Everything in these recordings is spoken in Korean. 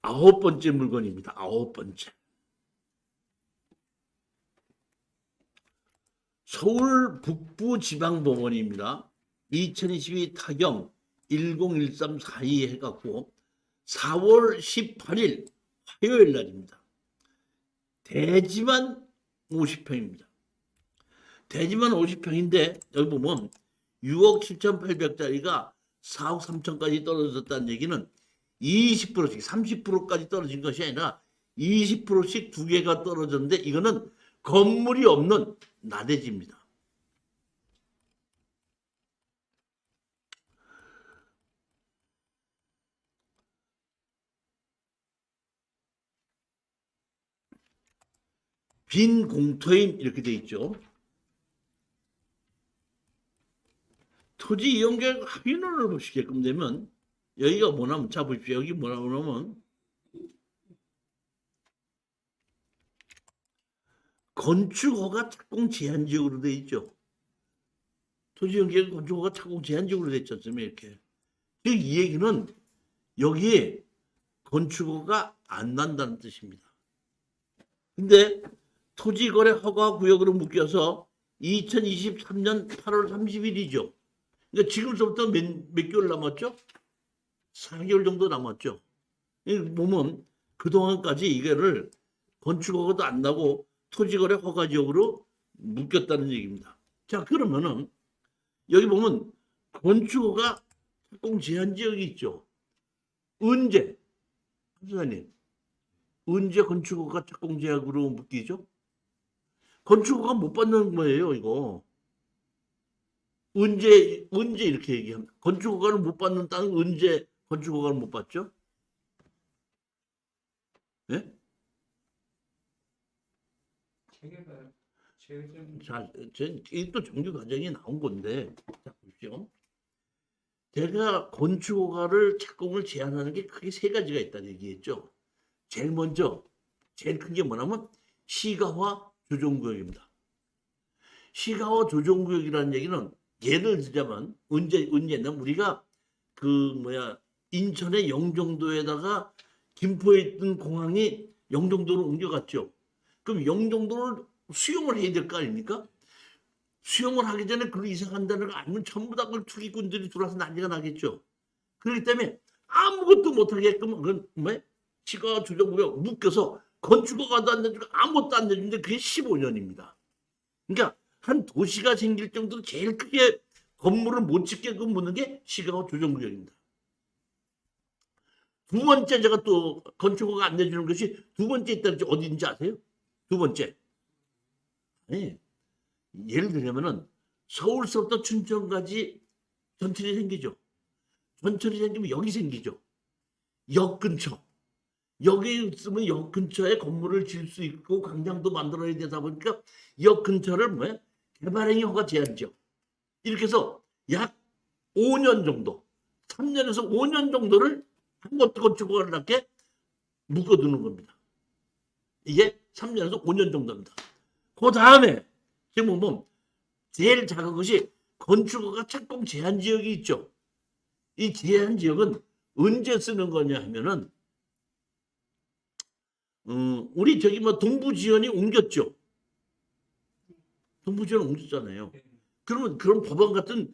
9번째 물건입니다. 9번째. 서울 북부지방법원입니다. 2022 타경 101342 해갖고 4월 18일 화요일 날입니다. 대지만 50평입니다. 대지만 50평인데 여기 보면 6억 7,800짜리가 4억 3천까지 떨어졌다는 얘기는 20%씩 30%까지 떨어진 것이 아니라 20%씩 두 개가 떨어졌는데 이거는 건물이 없는 나대지입니다. 빈 공터임 이렇게 돼 있죠. 토지 이용계획 합의론을 보시게끔 되면 여기가 뭐냐면 자 보십시오. 여기 뭐냐면 건축허가 착공 제한지역으로 돼 있죠. 토지 이용계획 건축허가 착공 제한지역으로 돼 있지 않습니까? 이렇게. 이 얘기는 여기에 건축허가 안 난다는 뜻입니다. 근데 토지거래 허가구역으로 묶여서 2023년 8월 30일이죠. 그러니까 지금부터 몇 개월 남았죠? 4개월 정도 남았죠. 보면 그동안까지 이거를 건축허가도 안 나고 토지거래 허가지역으로 묶였다는 얘기입니다. 자, 그러면은 여기 보면 건축허가 착공 제한지역이 있죠. 언제? 선생님, 언제 건축허가 착공 제한으로 묶이죠? 건축허가 못 받는 거예요, 이거. 언제 이렇게 얘기합니다. 건축허가를 못 받는 땅은 언제 건축허가를 못 받죠? 예? 자, 이또 정규 과정이 나온 건데, 자, 보십시오. 제가 건축허가를 착공을 제한하는 게 크게 세 가지가 있다는 얘기했죠. 제일 먼저, 제일 큰 게 뭐냐면 시가화 조정구역입니다. 시가화 조정구역이라는 얘기는 예를 들자면 언제는 우리가 인천의 영종도에다가 김포에 있던 공항이 영종도로 옮겨갔죠. 그럼 영종도를 수용을 해야 될 거 아닙니까? 수용을 하기 전에 그걸 이사간다는 거 아니면 전부 다 그걸 투기꾼들이 들어와서 난리가 나겠죠. 그렇기 때문에 아무것도 못하게끔 그건 시가 조정구역 묶여서 건축허가도 안 내주고 아무것도 안 내주는데 그게 15년입니다. 그러니까 한 도시가 생길 정도로 제일 크게 건물을 못 짓게끔 묻는 게 시가화 조정구역입니다. 두 번째 제가 또 건축허가 안 내주는 것이 두 번째 있다는 게 어디인지 아세요? 두 번째. 아니, 예를 들자면은 서울서부터 춘천까지 전철이 생기죠. 전철이 생기면 여기 생기죠. 역 근처. 여기 있으면 역 근처에 건물을 질 수 있고 광장도 만들어야 되다 보니까 역 근처를 개발행위 허가 제한지역. 이렇게 해서 약 5년 정도, 3년에서 5년 정도를 한 것도 건축허가를 낳게 묶어두는 겁니다. 이게 3년에서 5년 정도입니다. 그 다음에 지금 보면 제일 작은 것이 건축허가 착공 제한지역이 있죠. 이 제한지역은 언제 쓰는 거냐 하면은 우리 저기 동부지연이 옮겼죠. 동부지연 옮겼잖아요. 그러면 그런 법원 같은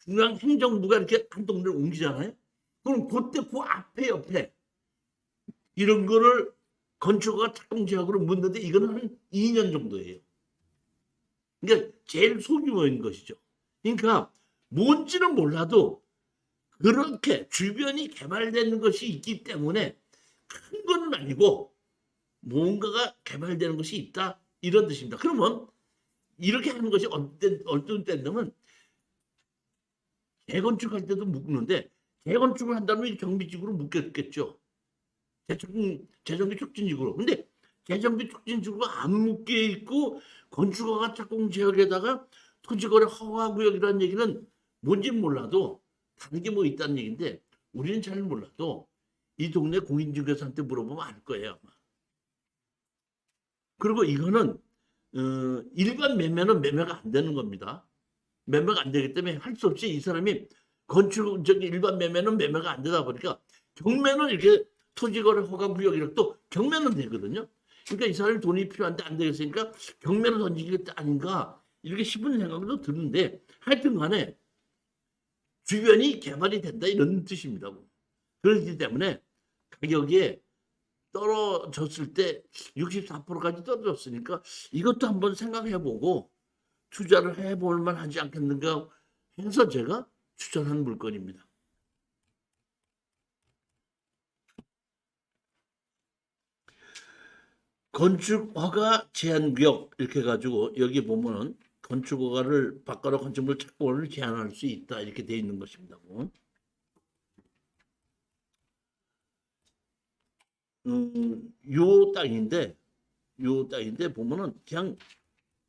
중앙 행정부가 이렇게 한 동네를 옮기잖아요. 그럼 그때 그 앞에 옆에 이런 거를 건축허가 착공 제한으로 묻는데 이거는 한 2년 정도예요. 그러니까 제일 소규모인 것이죠. 그러니까 뭔지는 몰라도 그렇게 주변이 개발되는 것이 있기 때문에 큰 거는 아니고 뭔가가 개발되는 것이 있다 이런 뜻입니다. 그러면 이렇게 하는 것이 어떤 때냐면 재건축할 때도 묶는데 재건축을 한다면 정비직으로 묶였겠죠. 재정비 촉진직으로. 근데 재정비 촉진직으로 안 묶여 있고 건축허가 착공 지역에다가 토지거래 허가구역이라는 얘기는 뭔지는 몰라도 다른 게 뭐 있다는 얘기인데 우리는 잘 몰라도 이 동네 공인중개사한테 물어보면 알 거예요. 아마. 그리고 이거는 일반 매매는 매매가 안 되는 겁니다. 매매가 안 되기 때문에 할 수 없이 이 사람이 일반 매매는 매매가 안 되다 보니까 경매는 이렇게 토지거래 허가 구역이라고 또 경매는 되거든요. 그러니까 이 사람이 돈이 필요한데 안 되겠으니까 경매로 던지는 게 아닌가 이렇게 싶은 생각도 드는데 하여튼 간에 주변이 개발이 된다 이런 뜻입니다. 그렇기 때문에 가격이 떨어졌을 때 64%까지 떨어졌으니까 이것도 한번 생각해보고 투자를 해볼 만하지 않겠는가 해서 제가 추천한 물건입니다. 건축허가 제한구역 이렇게 해가지고 여기 보면은 건축허가를 바꿔라 건축물 착공을 제한할 수 있다 이렇게 돼 있는 것입니다. 요 땅인데 보면은 그냥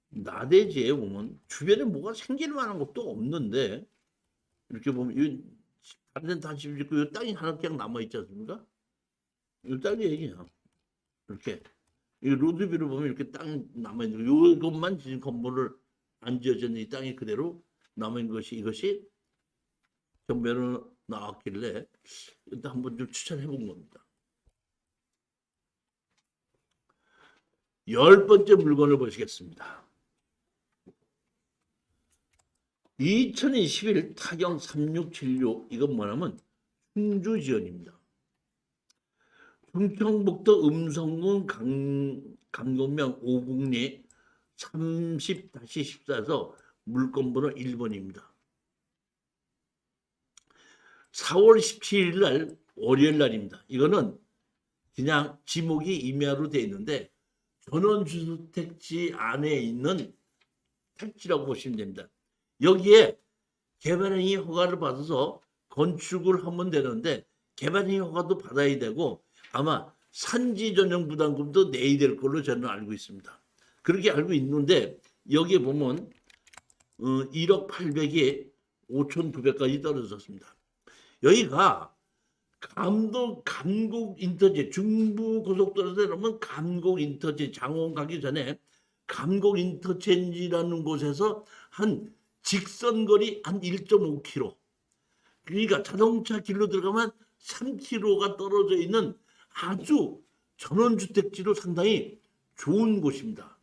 나대지에 보면 주변에 뭐가 생길 만한 것도 없는데 이렇게 보면 이 다른 데는 다 집 짓고 이 땅이 하나 그냥 남아 있지 않습니까? 이 땅이 얘기야. 이렇게 이 로드뷰를 보면 이렇게 땅 남아 있는 거 이것만 지금 건물을 안 지어졌는 이 땅이 그대로 남아 있는 것이 이것이 경매로 나왔길래 일단 한번 좀 추천해 본 겁니다. 10번째 물건을 보시겠습니다. 2021 타경 3676 이건 뭐냐면 충주 지역입니다. 충청북도 음성군 강동면 5국리 30-14에서 물건번호 1번입니다. 4월 17일 날 월요일 날입니다. 이거는 그냥 지목이 임야로 되어 있는데 전원주택지 안에 있는 택지라고 보시면 됩니다. 여기에 개발행위 허가를 받아서 건축을 하면 되는데 개발행위 허가도 받아야 되고 아마 산지 전용 부담금도 내야 될 걸로 저는 알고 있습니다. 그렇게 알고 있는데 여기에 보면 1억 800에 5,900까지 떨어졌습니다. 여기가 감곡 인터체 중부 고속도로에서 내려오면 감곡 인터체 장원 가기 전에 감곡 인터체인지라는 곳에서 한 직선거리 한 1.5km 그러니까 자동차 길로 들어가면 3km가 떨어져 있는 아주 전원주택지로 상당히 좋은 곳입니다.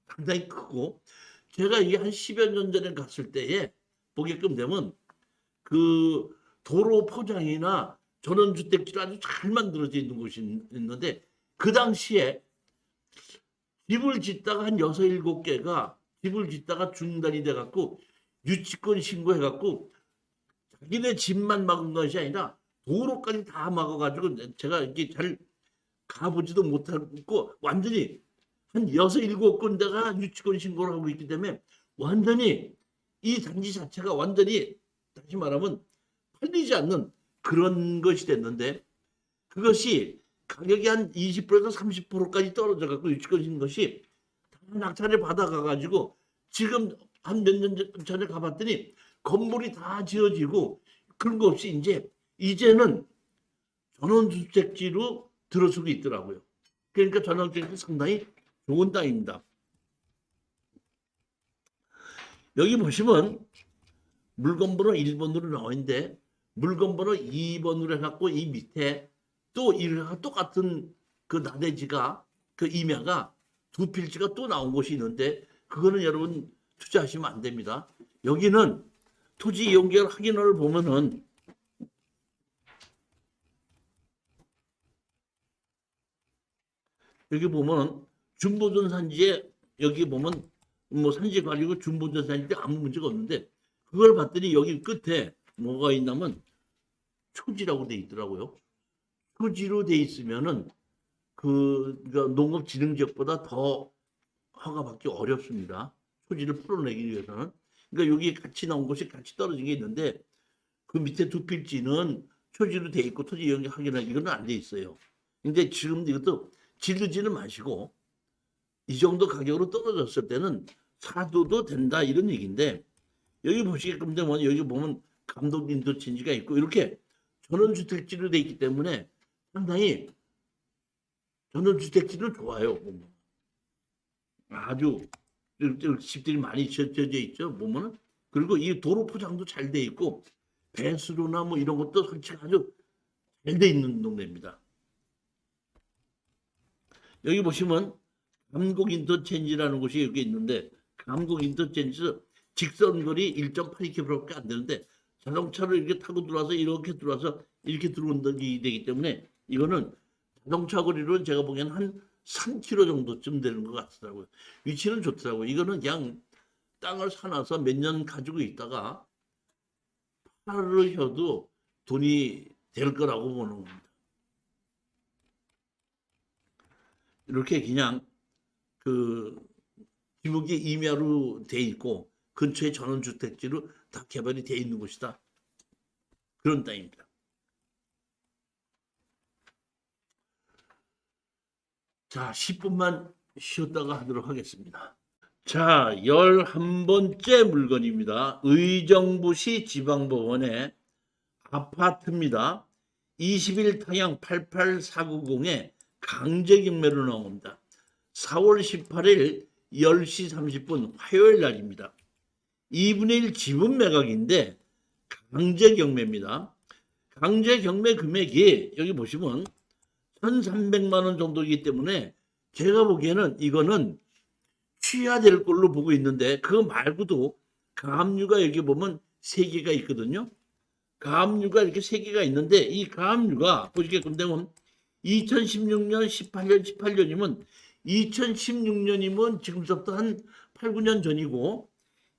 상당히 크고 제가 이게 한 10여 년 전에 갔을 때에 보게끔 되면 그 도로 포장이나 전원주택지로 아주 잘 만들어져 있는 곳이 있는데 그 당시에 집을 짓다가 한 6, 7개가 집을 짓다가 중단이 돼갖고 유치권 신고해갖고 자기네 집만 막은 것이 아니라 도로까지 다 막아가지고 제가 이게 잘 가보지도 못하고 완전히 한 6, 7군데가 유치권 신고를 하고 있기 때문에 완전히 이 단지 자체가 완전히 다시 말하면 팔리지 않는 그런 것이 됐는데 그것이 가격이 한 20%에서 30%까지 떨어져 갖고 유치권인 것이 다 낙찰을 받아가 가지고 지금 한 몇 년 전에 가봤더니 건물이 다 지어지고 그런 거 없이 이제는 전원주택지로 들어서고 있더라고요. 그러니까 전원주택지 상당히 좋은 땅입니다. 여기 보시면 물건번호 1번으로 나와 있는데 물건번호 2번으로 해갖고 이 밑에 또 이랑 똑같은 그 나대지가 그 임야가 두 필지가 또 나온 곳이 있는데 그거는 여러분 투자하시면 안 됩니다. 여기는 토지 이용계획 확인을 보면은 여기 보면 준보전 산지에 여기 보면 뭐 산지 관리고 준보전 산지인데 아무 문제가 없는데 그걸 봤더니 여기 끝에 뭐가 있냐면 초지라고 돼 있더라고요. 토지로 돼 있으면은 그러니까 농업진흥지역보다 더 허가받기 어렵습니다. 토지를 풀어내기 위해서는. 그러니까 여기 같이 나온 곳이 같이 떨어진 게 있는데 그 밑에 두 필지는 초지로 돼 있고 토지 이용 확인하기 이거는 안 돼 있어요. 근데 지금 이것도 지르지는 마시고 이 정도 가격으로 떨어졌을 때는 사도도 된다 이런 얘기인데 여기 보시게끔 되면 여기 보면 감독 인터체인지가 있고 이렇게 전원주택지로 돼 있기 때문에 상당히 전원주택지는 좋아요. 아주 집들이 많이 지어져 있죠. 보면은 그리고 이 도로 포장도 잘 돼 있고 배수로나 뭐 이런 것도 설치가 아주 잘 돼 있는 동네입니다. 여기 보시면 감곡 인터체인지라는 곳이 여기 있는데 감곡 인터체인지 직선거리 1.8km밖에 안 되는데 자동차를 이렇게 타고 들어와서 이렇게 들어와서 이렇게 들어온다기 되기 때문에 이거는 자동차 거리로는 제가 보기에는 한 3km 정도쯤 되는 것 같더라고요. 위치는 좋더라고요. 이거는 그냥 땅을 사놔서 몇 년 가지고 있다가 팔으셔도 돈이 될 거라고 보는 겁니다. 이렇게 그냥 그 지목이 임야로 돼 있고 근처에 전원주택지로 다 개발이 돼 있는 곳이다. 그런 땅입니다. 자, 10분만 쉬었다가 하도록 하겠습니다. 자, 11번째 물건입니다. 의정부시 지방법원의 아파트입니다. 21 타향 88490에 강제 경매로 나온 겁니다. 4월 18일 10시 30분 화요일 날입니다. 2분의 1 지분 매각인데 강제 경매입니다. 강제 경매 금액이 여기 보시면 1,300만 원 정도이기 때문에 제가 보기에는 이거는 취하될 걸로 보고 있는데 그거 말고도 가압류가 여기 보면 3개가 있거든요. 가압류가 이렇게 3개가 있는데 이 가압류가 보시게끔 되면 2016년, 18년이면 2016년이면 지금부터 한 8, 9년 전이고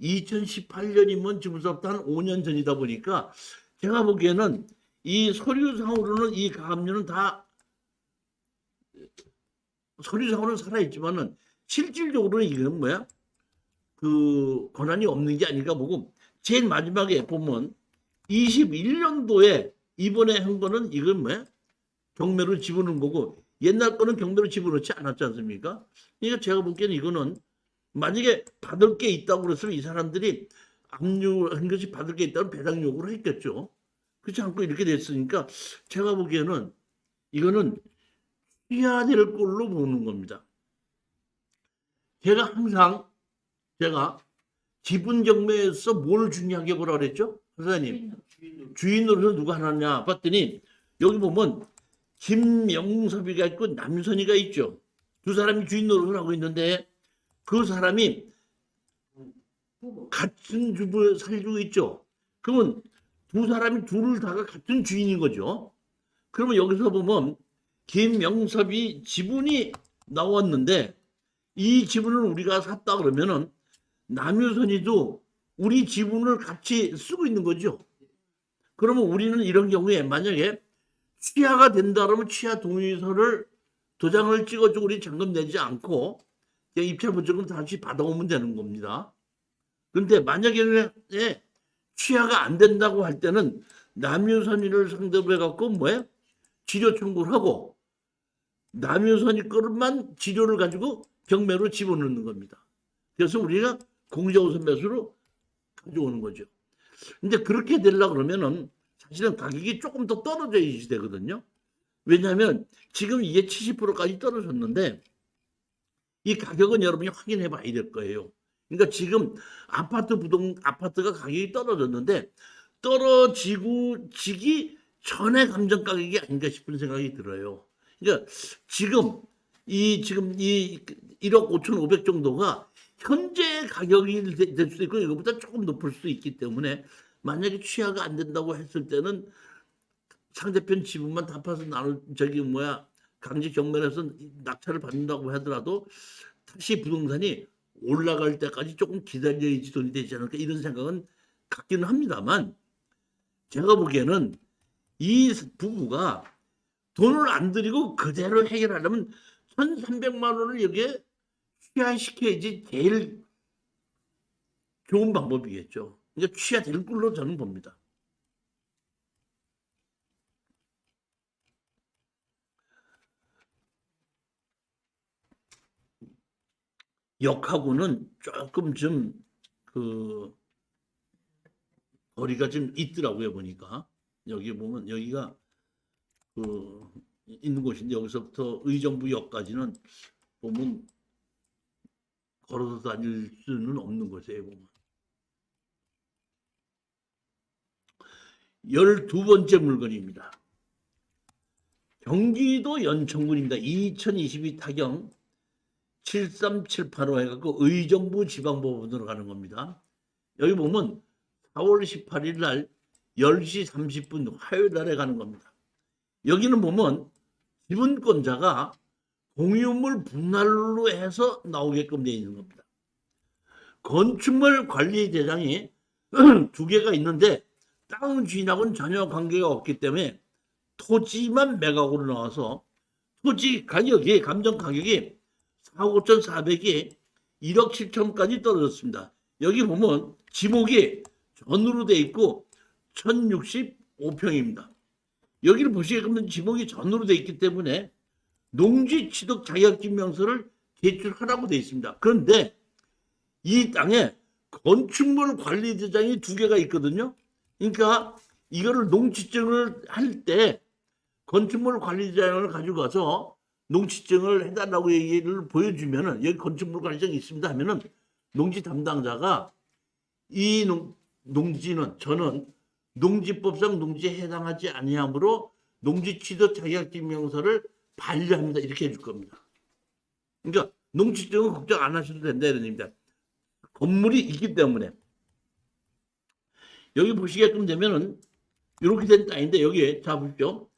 2018년이면 지금부터 한 5년 전이다 보니까 제가 보기에는 이 서류상으로는 이 가압류는 다 서류상으로는 살아있지만은 실질적으로는 이건 뭐야? 그 권한이 없는 게 아닌가 보고 제일 마지막에 보면 21년도에 이번에 한 거는 이건 뭐야? 경매로 집어넣은 거고 옛날 거는 경매로 집어넣지 않았지 않습니까? 그러니까 제가 보기에는 이거는 만약에 받을 게 있다고 그랬으면 이 사람들이 압류한 것이 받을 게 있다면 배당 요구를 했겠죠. 그렇지 않고 이렇게 됐으니까 제가 보기에는 이거는 취해야 될 걸로 보는 겁니다. 제가 항상 제가 지분 경매에서 뭘 중요하게 보라 그랬죠? 선생님 주인으로서 누가 하느냐 봤더니 여기 보면 김영섭이가 있고 남선이가 있죠. 두 사람이 주인 노릇을 하고 있는데 그 사람이 같은 주부에 살고 있죠. 그러면 두 사람이 둘을 다가 같은 주인인 거죠. 그러면 여기서 보면 김영섭이 지분이 나왔는데 이 지분을 우리가 샀다 그러면은 남유선이도 우리 지분을 같이 쓰고 있는 거죠. 그러면 우리는 이런 경우에 만약에 취하가 된다 그러면 취하 동의서를 도장을 찍어주고 우리 잔금 내지 않고 입찰 보증금 다시 받아오면 되는 겁니다. 그런데 만약에 취하가 안 된다고 할 때는 남유선이를 상대로 해갖고 뭐예요? 지료 청구를 하고 남유선이 것만 지료를 가지고 경매로 집어넣는 겁니다. 그래서 우리가 공정우선 매수로 가져오는 거죠. 근데 그렇게 되려고 그러면은 사실은 가격이 조금 더 떨어져야 되거든요. 왜냐하면 지금 이게 70%까지 떨어졌는데 이 가격은 여러분이 확인해 봐야 될 거예요. 그러니까 지금 아파트가 가격이 떨어졌는데 떨어지고 지기 전에 감정 가격이 아닌가 싶은 생각이 들어요. 그러니까 지금 이 1억 5,500 정도가 현재 가격이 될 수도 있고 이거보다 조금 높을 수 있기 때문에 만약에 취하가 안 된다고 했을 때는 상대편 지분만 다 파서 강제 경매에서 낙찰을 받는다고 하더라도 다시 부동산이 올라갈 때까지 조금 기다려야지 돈이 되지 않을까 이런 생각은 갖기는 합니다만 제가 보기에는 이 부부가 돈을 안 들이고 그대로 해결하려면 1,300만 원을 여기에 취하시켜야지 제일 좋은 방법이겠죠. 그러니까 취하될 걸로 저는 봅니다. 역하고는 조금 좀 그 거리가 좀 있더라고요 보니까 여기 보면 여기가 그 있는 곳인데 여기서부터 의정부역까지는 보면 걸어서 다닐 수는 없는 곳이에요 보면. 12번째 물건입니다. 경기도 연천군입니다. 2022 타경 73785 해갖고 의정부 지방법원으로 가는 겁니다. 여기 보면 4월 18일 날 10시 30분 화요일 날에 가는 겁니다. 여기는 보면 지분권자가 공유물 분할로 해서 나오게끔 되어 있는 겁니다. 건축물 관리 대장이 두 개가 있는데 땅 주인하고는 전혀 관계가 없기 때문에 토지만 매각으로 나와서 토지 가격이 감정 가격이 4억 5,400이 1억 7천까지 떨어졌습니다. 여기 보면 지목이 전으로 돼 있고 1065평입니다. 여기를 보시게끔 지목이 전으로 돼 있기 때문에 농지 취득 자격증 명서를 제출하라고 돼 있습니다. 그런데 이 땅에 건축물 관리대장이 두 개가 있거든요. 그러니까 이거를 농지증을 할 때 건축물 관리대장을 가지고 가서 농지증을 해달라고 얘기를 보여주면은 여기 건축물 관리증이 있습니다 하면은 농지 담당자가 이 농지는 저는 농지법상 농지에 해당하지 아니하므로 농지 취득 자격증 명서를 반려합니다 이렇게 해줄 겁니다. 그러니까 농지증은 걱정 안 하셔도 된다 이런 얘기입니다. 건물이 있기 때문에 여기 보시게끔 되면은 이렇게 된 땅인데 여기에 자 보십시오.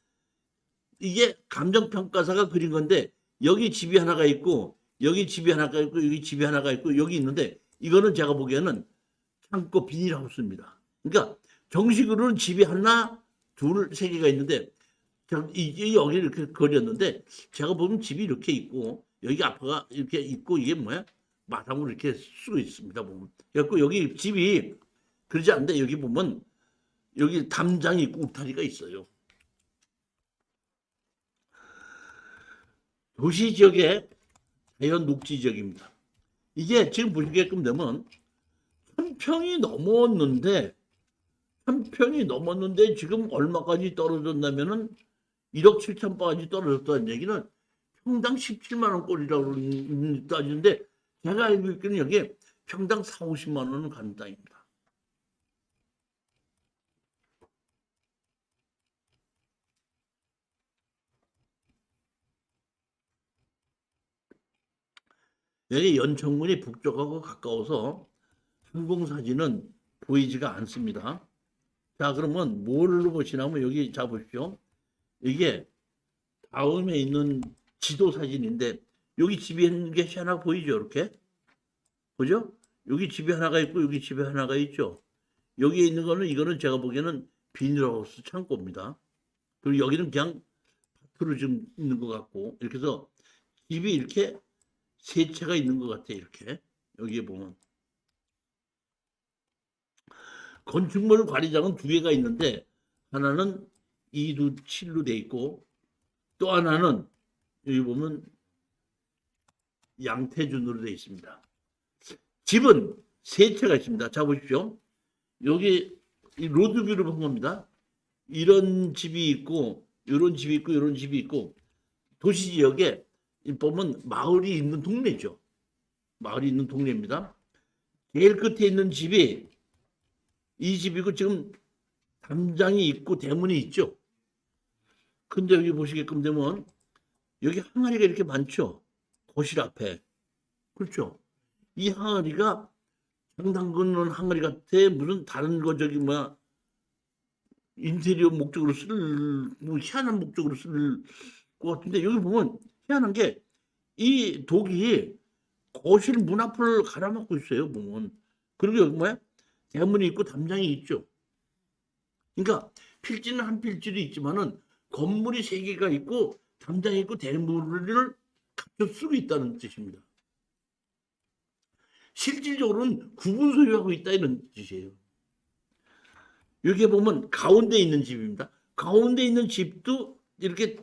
이게 감정평가사가 그린 건데 여기 집이 하나가 있고 여기 집이 하나가 있고 여기 집이 하나가 있고 여기 있는데 이거는 제가 보기에는 창고 비닐하우스입니다. 그러니까 정식으로는 집이 하나 둘 세 개가 있는데 여기 이렇게 그렸는데 제가 보면 집이 이렇게 있고 여기 앞에가 이렇게 있고 이게 뭐야 마당으로 이렇게 쓰고 있습니다 보면. 그래서 여기 집이 그러지 않는데 여기 보면 여기 담장이 있고 울타리가 있어요. 도시 지역의 자연 녹지 지역입니다. 이게 지금 보시게끔 되면 1000평이 넘었는데 지금 얼마까지 떨어졌냐면은 1억 7천까지 떨어졌다는 얘기는 평당 17만 원꼴이라고 따지는데 제가 알고 있기는 여기 평당 4, 50만 원은 가는 땅입니다. 여기 연천군이 북쪽하고 가까워서 항공사진은 보이지가 않습니다. 자 그러면 뭘로 보시냐면 여기 자 보십시오. 이게 다음에 있는 지도 사진인데 여기 집이 있는 게 하나 보이죠 이렇게 그죠? 여기 집이 하나가 있고 여기 집이 하나가 있죠. 여기에 있는 거는 이거는 제가 보기에는 비닐하우스 창고입니다. 그리고 여기는 그냥 밭으로 좀 있는 것 같고 이렇게 해서 집이 이렇게 세 채가 있는 것 같아 이렇게 여기에 보면 건축물 관리장은 두 개가 있는데 하나는 2루 7루 돼 있고 또 하나는 여기 보면 양태준으로 돼 있습니다. 집은 세 채가 있습니다. 자 보십시오. 여기 이 로드뷰로 본 겁니다. 이런 집이 있고 이런 집이 있고 이런 집이 있고 도시 지역에 보면 마을이 있는 동네죠. 마을이 있는 동네입니다. 제일 끝에 있는 집이 이 집이고 지금 담장이 있고 대문이 있죠. 근데 여기 보시게끔 되면 여기 항아리가 이렇게 많죠. 거실 앞에. 그렇죠. 이 항아리가 장담 긋는 항아리 같아. 무슨 다른 거 저기 뭐야 인테리어 목적으로 뭐 희한한 목적으로 쓸 것 같은데 여기 보면 희한한 게 이 독이 거실 문 앞을 갈아막고 있어요 보면. 그리고 여기 뭐야 대문이 있고 담장이 있죠. 그러니까 필지는 한 필지도 있지만은 건물이 세 개가 있고 담장이 있고 대문을 갖춰 쓰고 있다는 뜻입니다. 실질적으로는 구분 소유하고 있다 이런 뜻이에요. 여기에 보면 가운데 있는 집입니다. 가운데 있는 집도 이렇게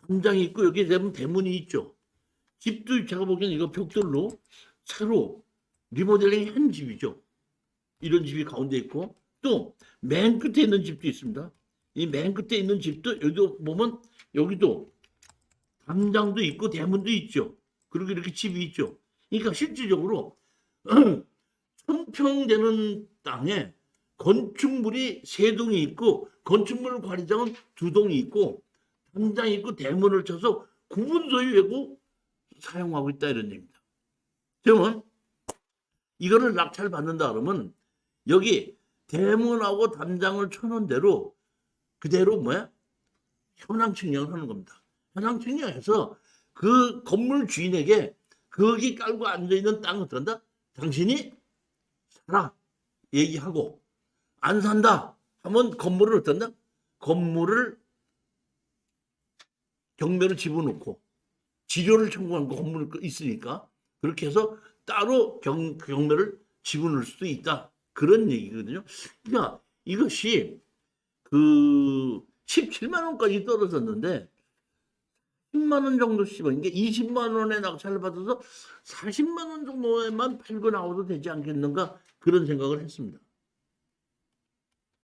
담장이 있고 여기에 되면 대문이 있죠. 집도 제가 보기에는 이거 벽돌로 새로 리모델링 한 집이죠. 이런 집이 가운데 있고 또 맨 끝에 있는 집도 있습니다. 이 맨 끝에 있는 집도 여기도 보면 여기도 담장도 있고 대문도 있죠. 그리고 이렇게 집이 있죠. 그러니까 실질적으로 1000평 되는 땅에 건축물이 3동이 있고 건축물 관리장은 2동이 있고 담장 있고 대문을 쳐서 구분 소유하고 사용하고 있다 이런 얘기입니다. 그러면 이거를 낙찰 받는다 그러면 여기 대문하고 담장을 쳐놓은 대로 그대로 뭐야? 현황 측량을 하는 겁니다. 현황 측량해서 그 건물 주인에게 거기 깔고 앉아있는 땅을 어떤다? 당신이 사라 얘기하고 안 산다 하면 건물을 어떤다? 건물을 경매를 집어넣고 지료를 청구한 건물이 있으니까 그렇게 해서 따로 경매를 집어넣을 수도 있다. 그런 얘기거든요. 그러니까 이것이 그 17만 원까지 떨어졌는데 10만 원 정도씩 이게 20만 원에 낙찰을 받아서 40만 원 정도에만 팔고 나와도 되지 않겠는가 그런 생각을 했습니다.